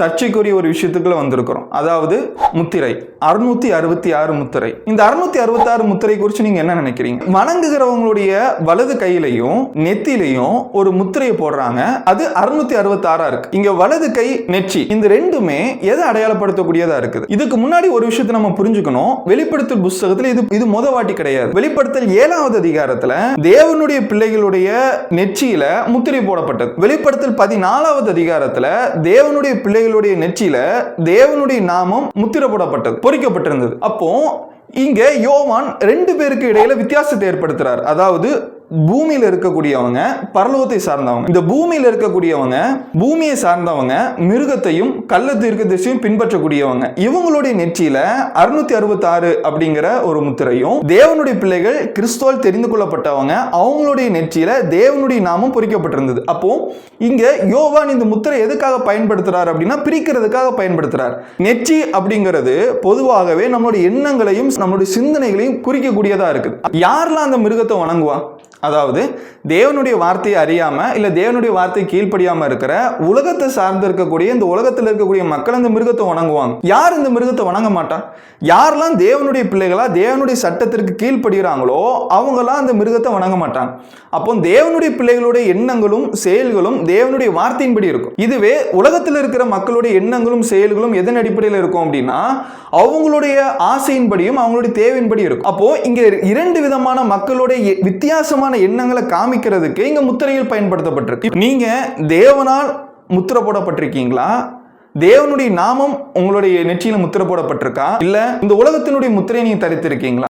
சர்ச்சைக்குரிய ஒரு விஷயத்துக்குள்ள வந்திருக்கிறோம். அதாவது முத்திரை 666 முத்திரை. இந்த 666 முத்திரை குறித்து நீங்க என்ன நினைக்கிறீங்க? வணங்குகிறவங்களுடைய வலது கையிலையும் நெத்திலையும் ஒரு முத்திரையை போடுறாங்க. அது 666 இருக்கு. இங்க வலது கை நெற்றி இந்த ரெண்டுமே எதை அடையாளப்படுத்தக்கூடியதா இருக்குது? இதுக்கு முன்னாடி ஒரு விஷயத்தை நம்ம புரிஞ்சுக்கணும். வெளிப்படுத்தல் புத்தகத்தில் இது முத வாட்டி கிடையாது. வெளிப்படுத்தல் 7வது அதிகாரத்துல தேவனுடைய பிள்ளைகளுடைய நெற்றியில முத்திரை போடப்பட்டது. வெளிப்படுத்தல் 14வது அதிகாரத்துல தேவனுடைய பிள்ளைகளுடைய நெற்றியில தேவனுடைய நாமம் முத்திரை போடப்பட்டது, பொறிக்கப்பட்டிருந்தது. அப்போ இங்க யோவான் 2 பேருக்கு இடையில வித்தியாசத்தை ஏற்படுத்துறார். அதாவது பூமியில இருக்கக்கூடியவங்க பரலோகத்தை சார்ந்தவங்க, இந்த பூமியில இருக்கக்கூடியவங்க பூமியை சார்ந்தவங்க, மிருகத்தையும் கள்ள தீர்க்கதரிசியையும் பின்பற்றக்கூடியவங்க. இவங்களுடைய நெற்றியில 666 அப்படிங்கிற ஒரு முத்திரையும், தேவனுடைய பிள்ளைகள் கிறிஸ்துவால் தெரிந்து கொள்ளப்பட்டவங்க அவங்களுடைய நெற்றியில தேவனுடைய நாமம் பொறிக்கப்பட்டிருந்தது. அப்போ இங்க யோவான் இந்த முத்திரை எதுக்காக பயன்படுத்துறார் அப்படின்னா பிரிக்கிறதுக்காக பயன்படுத்துறார். நெற்றி அப்படிங்கிறது பொதுவாகவே நம்மளுடைய எண்ணங்களையும் நம்மளுடைய சிந்தனைகளையும் குறிக்கக்கூடியதா இருக்குது. யாரெல்லாம் அந்த மிருகத்தை வணங்குவா? அதாவது தேவனுடைய வார்த்தையை அறியாம இல்ல தேவனுடைய வார்த்தை கீழ்ப்படியாம இருக்கிற உலகத்தை சார்ந்து இருக்கக்கூடிய இந்த உலகத்தில் இருக்கக்கூடிய மக்கள் அந்த மிருகத்தை வணங்குவாங்க. யார் இந்த மிருகத்தை வணங்க மாட்டா? யாரெல்லாம் தேவனுடைய பிள்ளைகளா தேவனுடைய சட்டத்திற்கு கீழ்ப்படுகிறாங்களோ அவங்களாம் அந்த மிருகத்தை வணங்க மாட்டாங்க. அப்போ தேவனுடைய பிள்ளைகளுடைய எண்ணங்களும் செயல்களும் தேவனுடைய வார்த்தையின்படி இருக்கும். இதுவே உலகத்தில் இருக்கிற மக்களுடைய எண்ணங்களும் செயல்களும் எதன் அடிப்படையில் இருக்கும் அப்படின்னா அவங்களுடைய ஆசையின்படியும் அவங்களுடைய தேவையின்படி இருக்கும். அப்போ இங்க 2 விதமான மக்களுடைய வித்தியாசமான எண்ணங்களை காமிக்கிறதுக்கு இங்க முத்திரைகள் பயன்படுத்தப்பட்டிருக்கு. நீங்க தேவனால் முத்திரை போடப்பட்டிருக்கீங்களா? தேவனுடைய நாமம் உங்களுடைய நெற்றியில முத்திரை போடப்பட்டிருக்கா? இல்ல இந்த உலகத்தினுடைய முத்திரையை நீங்க தரித்திருக்கீங்களா?